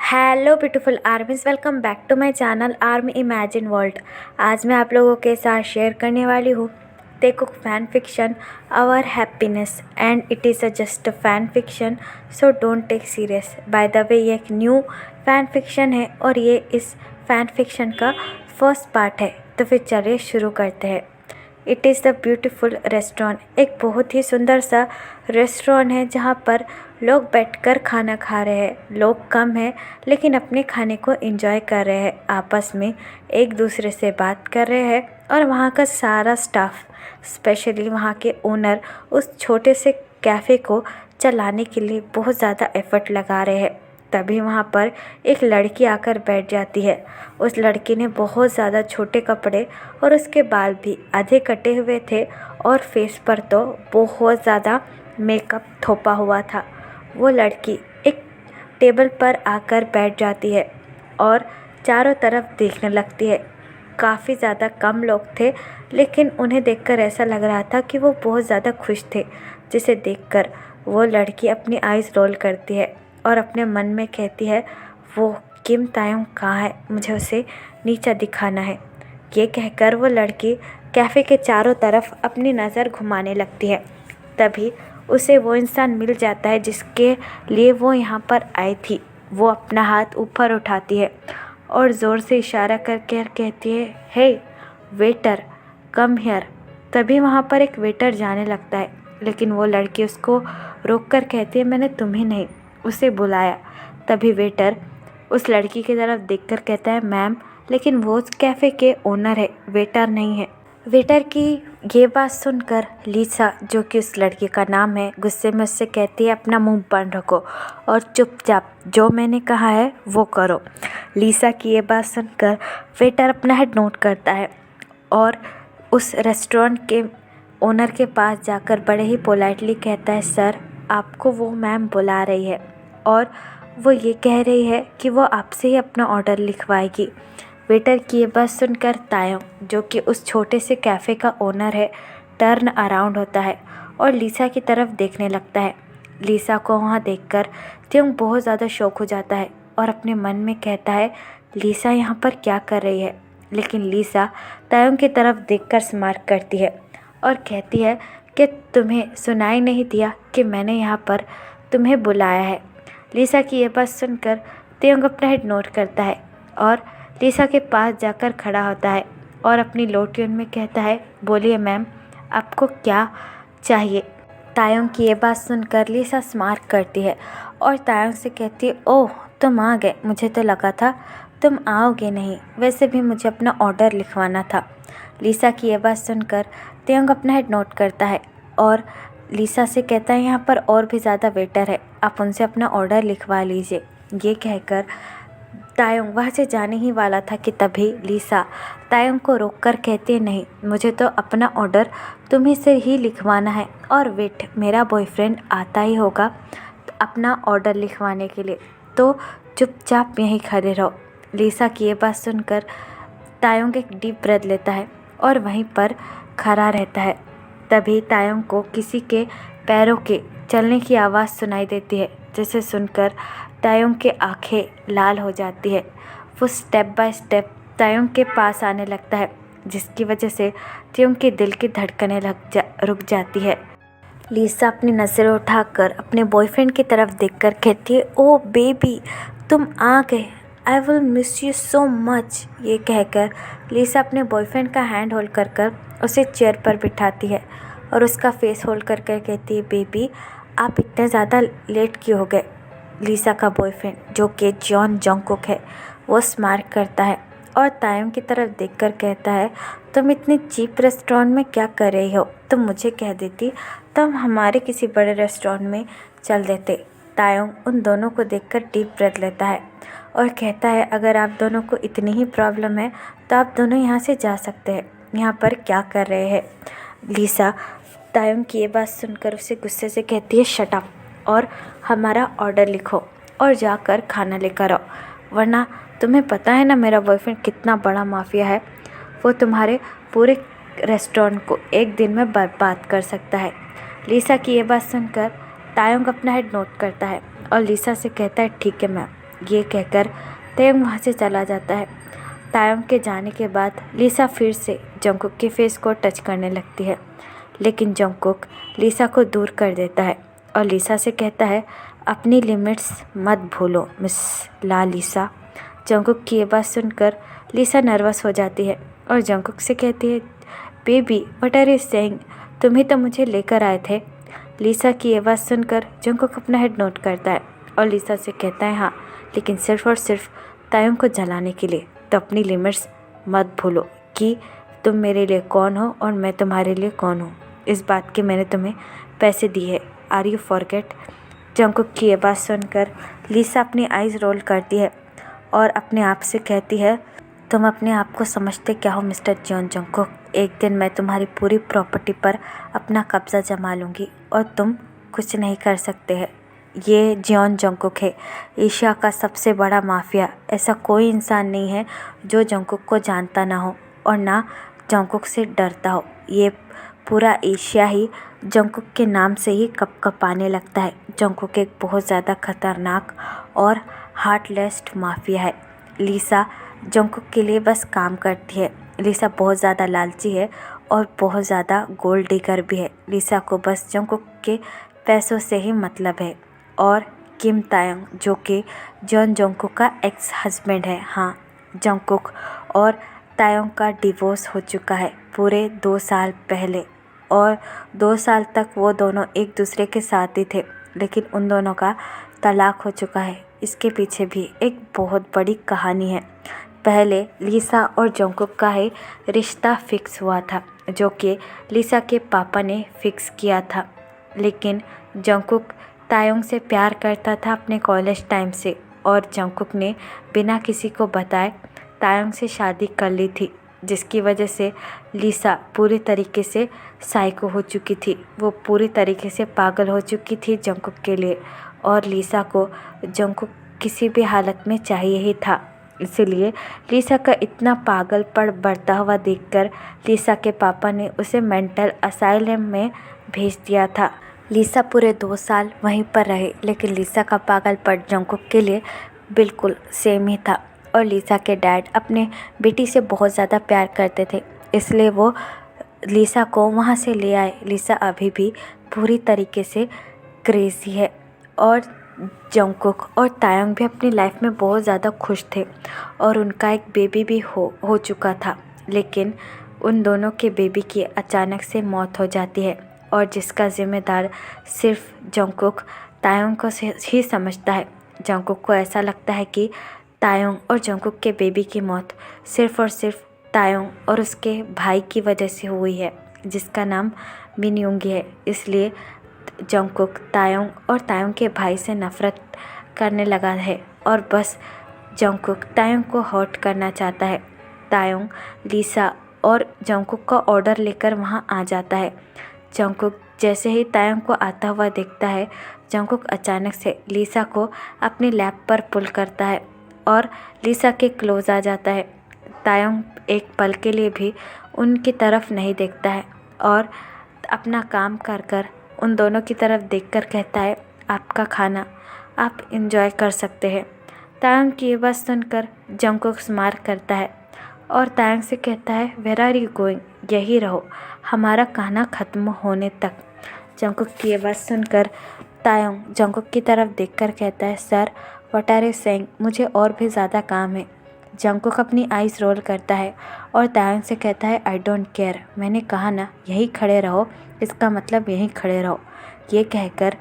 Hello beautiful armies, welcome back to my channel army imagine world. आज मैं आप लोगों के साथ शेयर करने वाली हूँ देखो fan fiction our happiness and it is a just fan fiction, so don't take serious. By the way ये एक न्यू फैन फिक्शन है और ये इस फैन फिक्शन का फर्स्ट पार्ट है। तो फिर चलिए शुरू करते हैं। It is the beautiful restaurant, एक बहुत ही सुंदर सा रेस्टोरेंट है जहाँ पर लोग बैठकर खाना खा रहे हैं। लोग कम हैं लेकिन अपने खाने को एंजॉय कर रहे हैं, आपस में एक दूसरे से बात कर रहे हैं। और वहाँ का सारा स्टाफ, स्पेशली वहाँ के ओनर, उस छोटे से कैफ़े को चलाने के लिए बहुत ज़्यादा एफर्ट लगा रहे हैं। तभी वहाँ पर एक लड़की आकर बैठ जाती है। उस लड़की ने बहुत ज़्यादा छोटे कपड़े और उसके बाल भी आधे कटे हुए थे और फेस पर तो बहुत ज़्यादा मेकअप थोपा हुआ था। वो लड़की एक टेबल पर आकर बैठ जाती है और चारों तरफ देखने लगती है। काफ़ी ज़्यादा कम लोग थे लेकिन उन्हें देखकर ऐसा लग रहा था कि वो बहुत ज़्यादा खुश थे, जिसे देखकर वो लड़की अपनी आइज़ रोल करती है और अपने मन में कहती है, वो किम तायोंग कहाँ है, मुझे उसे नीचा दिखाना है। ये कहकर वो लड़की कैफ़े के चारों तरफ अपनी नज़र घुमाने लगती है। तभी उसे वो इंसान मिल जाता है जिसके लिए वो यहाँ पर आई थी। वो अपना हाथ ऊपर उठाती है और ज़ोर से इशारा करके कहती है, हे वेटर कम हियर। तभी वहाँ पर एक वेटर जाने लगता है लेकिन वो लड़की उसको रोककर कहती है, मैंने तुम्हें नहीं, उसे बुलाया। तभी वेटर उस लड़की की तरफ देखकर कहता है, मैम, लेकिन वो उस कैफ़े के ओनर है, वेटर नहीं है। वेटर की ये बात सुनकर लीसा, जो कि उस लड़की का नाम है, गुस्से में उससे कहती है, अपना मुंह बंद रखो और चुपचाप जो मैंने कहा है वो करो। लीसा की ये बात सुनकर वेटर अपना हेड नोट करता है और उस रेस्टोरेंट के ओनर के पास जाकर बड़े ही पोलाइटली कहता है, सर, आपको वो मैम बुला रही है और वो ये कह रही है कि वो आपसे ही अपना ऑर्डर लिखवाएगी। वेटर की ये बात सुनकर तायोंग, जो कि उस छोटे से कैफ़े का ओनर है, टर्न अराउंड होता है और लीसा की तरफ देखने लगता है। लीसा को वहाँ देखकर त्योंग बहुत ज़्यादा शॉक हो जाता है और अपने मन में कहता है, लीसा यहाँ पर क्या कर रही है। लेकिन लीसा तायोंग की तरफ देखकर स्मार्ट करती है और कहती है कि तुम्हें सुनाई नहीं दिया कि मैंने यहाँ पर तुम्हें बुलाया है। लीसा की ये बात सुनकर त्योंग अपना हेड नोट करता है और लीसा के पास जाकर खड़ा होता है और अपनी लो ट्यून में कहता है, बोलिए मैम, आपको क्या चाहिए। तायोंग की ये बात सुनकर लीसा स्मार्ट करती है और तायोंग से कहती है, ओह, तुम आ गए, मुझे तो लगा था तुम आओगे नहीं, वैसे भी मुझे अपना ऑर्डर लिखवाना था। लीसा की ये बात सुनकर त्योंग अपना हेड नोट करता है और लीसा से कहता है, यहाँ पर और भी ज़्यादा वेटर है, आप उनसे अपना ऑर्डर लिखवा लीजिए। ये कहकर तायोंग वहाँ से जाने ही वाला था कि तभी लीसा तायोंग को रोककर कहती है, नहीं, मुझे तो अपना ऑर्डर तुम्ही से ही लिखवाना है और वेट, मेरा बॉयफ्रेंड आता ही होगा अपना ऑर्डर लिखवाने के लिए, तो चुपचाप यहीं खड़े रहो। लीसा की ये बात सुनकर तायोंग एक डीप ब्रेथ लेता है और वहीं पर खड़ा रहता है। तभी तायोंग को किसी के पैरों के चलने की आवाज़ सुनाई देती है, जिसे सुनकर तायोंग के आंखें लाल हो जाती है। वो स्टेप बाय स्टेप तायोंग के पास आने लगता है, जिसकी वजह से तायोंग के दिल की धड़कनें रुक जाती है। लीसा अपनी नज़रें उठाकर अपने बॉयफ्रेंड की तरफ देखकर कहती है, ओ बेबी, तुम आ गए, I will miss you so much. ये कहकर लीसा अपने बॉयफ्रेंड का हैंड होल्ड कर उसे चेयर पर बिठाती है और उसका फेस होल्ड कर कहती है, बेबी, आप इतने ज़्यादा लेट क्यों हो गए। लीसा का बॉयफ्रेंड, जो कि जॉन जंगकुक है, वो स्मार्ट करता है और तायोंग की तरफ देखकर कहता है, तुम इतने चीप रेस्टोरेंट में क्या कर रही हो, तुम मुझे कह देती तो हम हमारे किसी बड़े रेस्टोरेंट में चल देते। तायोंग उन दोनों को देखकर डीप ब्रेथ लेता है और कहता है, अगर आप दोनों को इतनी ही प्रॉब्लम है तो आप दोनों यहाँ से जा सकते हैं, यहाँ पर क्या कर रहे हैं। लीसा तायोंग की ये बात सुनकर उसे गुस्से से कहती है, शट अप और हमारा ऑर्डर लिखो और जाकर खाना लेकर आओ, वरना तुम्हें पता है ना मेरा बॉयफ्रेंड कितना बड़ा माफिया है, वो तुम्हारे पूरे रेस्टोरेंट को एक दिन में बर्बाद कर सकता है। लीसा की ये बात सुनकर तायोंग अपना हेड नोट करता है और लीसा से कहता है, ठीक है मैम, ये कहकर तायंग वहाँ से चला जाता है। तायंग के जाने के बाद लिसा फिर से जंगकुक के फेस को टच करने लगती है, लेकिन जंगकुक लिसा को दूर कर देता है और लिसा से कहता है अपनी लिमिट्स मत भूलो मिस ला लिसा। जंगकुक की ये बात सुनकर लिसा नर्वस हो जाती है और जंगकुक से कहती है baby what are you saying, तुम ही तो मुझे लेकर आए थे। लिसा की ये बात सुनकर जंगकुक अपना हेड नोट करता है और लिसा से कहता है हाँ, लेकिन सिर्फ और सिर्फ तायंग को जलाने के लिए, तो अपनी लिमिट्स मत भूलो कि तुम मेरे लिए कौन हो और मैं तुम्हारे लिए कौन हूँ। इस बात के मैंने तुम्हें पैसे दिए हैं, आर यू फॉरगेट। जंगकुक की ये बात सुनकर लिसा अपनी आइज़ रोल करती है और अपने आप से कहती है तुम अपने आप को समझते क्या हो मिस्टर जियोन जंगकुक, एक दिन मैं तुम्हारी पूरी प्रॉपर्टी पर अपना कब्ज़ा जमा लूँगी और तुम कुछ नहीं कर सकते हैं। ये जियोन जंगकुक है, एशिया का सबसे बड़ा माफिया। ऐसा कोई इंसान नहीं है जो जंगकुक को जानता ना हो और ना जंगकुक से डरता हो। ये पूरा एशिया ही जंगकुक के नाम से ही कँपाने लगता है। जंगकुक एक बहुत ज़्यादा खतरनाक और हार्टलेस माफिया है। लिसा जंगकुक के लिए बस काम करती है। लिसा बहुत ज़्यादा लालची है और बहुत ज़्यादा गोल्ड डिगर भी है। लिसा को बस जंगकुक के पैसों से ही मतलब है। और किम तायंग जो कि जॉन जंगकुक का एक्स हस्बैंड है। हाँ, जंगकुक और तायंग का डिवोर्स हो चुका है पूरे 2 साल पहले और 2 साल तक वो दोनों एक दूसरे के साथ ही थे, लेकिन उन दोनों का तलाक हो चुका है। इसके पीछे भी एक बहुत बड़ी कहानी है। पहले लिसा और जंगकुक का ही रिश्ता फिक्स हुआ था, जो कि लिसा के पापा ने फिक्स किया था, लेकिन जंगकुक तायंग से प्यार करता था अपने कॉलेज टाइम से और जंगकुक ने बिना किसी को बताए तायंग से शादी कर ली थी, जिसकी वजह से लिसा पूरी तरीके से साइको हो चुकी थी। वो पूरी तरीके से पागल हो चुकी थी जंगकुक के लिए और लिसा को जंगकुक किसी भी हालत में चाहिए ही था। इसलिए लिसा का इतना पागलपन बढ़ता हुआ देखकर लिसा के पापा ने उसे मेंटल असाइलम में भेज दिया था। लिसा पूरे 2 साल वहीं पर रहे, लेकिन लिसा का पागलपन जंगकुक के लिए बिल्कुल सेम ही था और लिसा के डैड अपने बेटी से बहुत ज़्यादा प्यार करते थे, इसलिए वो लिसा को वहाँ से ले आए। लिसा अभी भी पूरी तरीके से क्रेज़ी है और जंगकुक और तायंग भी अपनी लाइफ में बहुत ज़्यादा खुश थे और उनका एक बेबी भी हो चुका था, लेकिन उन दोनों के बेबी की अचानक से मौत हो जाती है और जिसका ज़िम्मेदार सिर्फ जंगकुक तायंग को ही समझता है। जंगकुक को ऐसा लगता है कि तायंग और जंगकुक के बेबी की मौत सिर्फ और सिर्फ तायंग और उसके भाई की वजह से हुई है, जिसका नाम मिनयुंगी है। इसलिए जंगकुक तायंग और तायंग के भाई से नफ़रत करने लगा है और बस जंगकुक तायंग को हर्ट करना चाहता है। तायंग लिसा और जंगकुक का ऑर्डर लेकर वहाँ आ जाता है। जंगकुक जैसे ही तायंग को आता हुआ देखता है, जंगकुक अचानक से लिसा को अपनी लैप पर पुल करता है और लिसा के क्लोज आ जाता है। तायंग एक पल के लिए भी उनकी तरफ नहीं देखता है और अपना काम कर कर उन दोनों की तरफ देखकर कहता है आपका खाना आप इंजॉय कर सकते हैं। तायंग की ये बात सुनकर जंगकुक स्माइल करता है और तायंग से कहता है वेयर आर यू गोइंग, यही रहो हमारा खाना ख़त्म होने तक। जंगकुक की ये बात सुनकर तायंग जंगकुक की तरफ देखकर कहता है sir what are you saying, मुझे और भी ज़्यादा काम है। जंगकुक अपनी आइज़ रोल करता है और तायंग से कहता है आई डोंट केयर, मैंने कहा ना यहीं खड़े रहो, इसका मतलब यहीं खड़े रहो। ये कहकर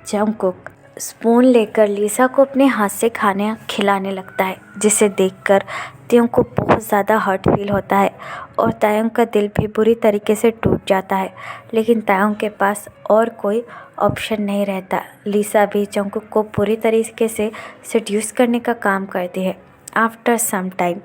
जंगकुक स्पून लेकर लिसा को अपने हाथ से खाने खिलाने लगता है, जिसे देखकर तायंग को बहुत ज़्यादा हर्ट फील होता है और तायंग का दिल भी बुरी तरीके से टूट जाता है, लेकिन तायंग के पास और कोई ऑप्शन नहीं रहता। लिसा भी जंगकुक को पूरी तरीके से सेड्यूस करने का काम करती है। आफ्टर सम टाइम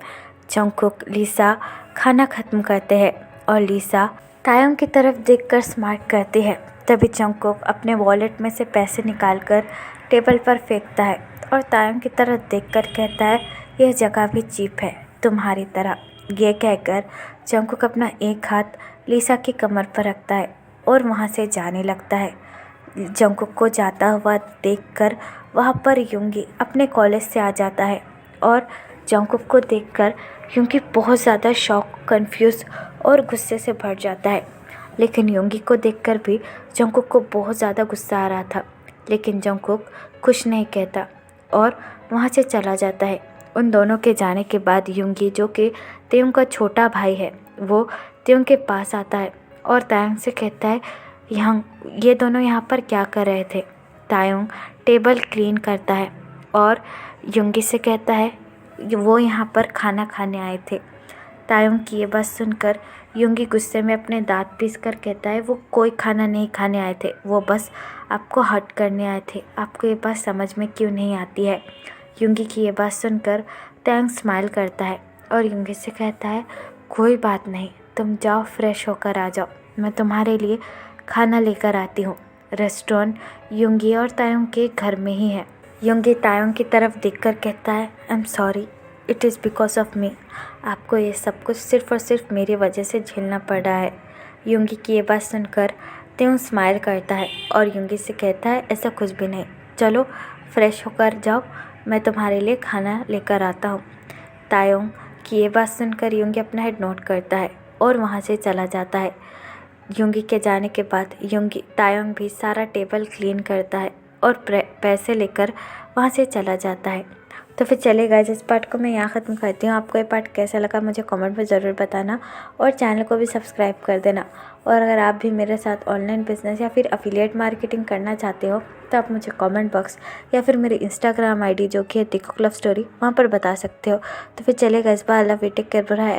जंगकुक लिसा खाना ख़त्म करते हैं और लिसा तायंग की तरफ देखकर स्माइल करती है। तभी जंगकुक अपने वॉलेट में से पैसे निकालकर टेबल पर फेंकता है और तायंग की तरफ देखकर कहता है यह जगह भी चीप है तुम्हारी तरह। ये कहकर जंगकुक अपना एक हाथ लिसा की कमर पर रखता है और वहाँ से जाने लगता है। जंगकुक को जाता हुआ देखकर वहाँ पर युंगी अपने कॉलेज से आ जाता है और जंगकुक को देखकर युंगी बहुत ज़्यादा शॉक, कंफ्यूज और गुस्से से भर जाता है। लेकिन युंगी को देखकर भी जंगकुक को बहुत ज़्यादा गुस्सा आ रहा था, लेकिन जंगकुक कुछ नहीं कहता और वहाँ से चला जाता है। उन दोनों के जाने के बाद युंगी, जो कि तेयुंग का छोटा भाई है, वो तेयुंग के पास आता है और तायंग से कहता है ये दोनों यहाँ पर क्या कर रहे थे। तायंग टेबल क्लीन करता है और युंगी से कहता है वो यहाँ पर खाना खाने आए थे। तायंग की ये बात सुनकर युंगी गुस्से में अपने दांत पीस कर कहता है वो कोई खाना नहीं खाने आए थे, वो बस आपको हर्ट करने आए थे। आपको ये बात समझ में क्यों नहीं आती है। युंगी की ये बात सुनकर तायंग स्माइल करता है और युंगी से कहता है कोई बात नहीं, तुम जाओ फ्रेश होकर आ जाओ, मैं तुम्हारे लिए खाना लेकर आती हूँ। रेस्टोरेंट युंगी और तायंग के घर में ही है। युंगी तायंग की तरफ देखकर कहता है I am sorry, it is because of me. आपको ये सब कुछ सिर्फ़ और सिर्फ मेरी वजह से झेलना पड़ रहा है। युंगी की ये बात सुनकर तायंग स्माइल करता है और युंगी से कहता है ऐसा कुछ भी नहीं, चलो फ्रेश होकर जाओ, मैं तुम्हारे लिए खाना लेकर आता हूँ। तायंग की ये बात सुनकर युंगी अपना हेड नोट करता है और वहाँ से चला जाता है। युंगी के जाने के बाद तायंग भी सारा टेबल क्लीन करता है और पैसे लेकर वहाँ से चला जाता है। तो फिर चले गाइस, इस पार्ट को मैं यहाँ ख़त्म करती हूँ। आपको ये पार्ट कैसा लगा मुझे कमेंट में ज़रूर बताना और चैनल को भी सब्सक्राइब कर देना। और अगर आप भी मेरे साथ ऑनलाइन बिजनेस या फिर अफिलिएट मार्केटिंग करना चाहते हो तो आप मुझे कमेंट बॉक्स या फिर मेरी इंस्टाग्राम आईडी जो कि है दी कुक लव स्टोरी, वहाँ पर बता सकते हो। तो फिर चले guys, bye, love you, take care, bye,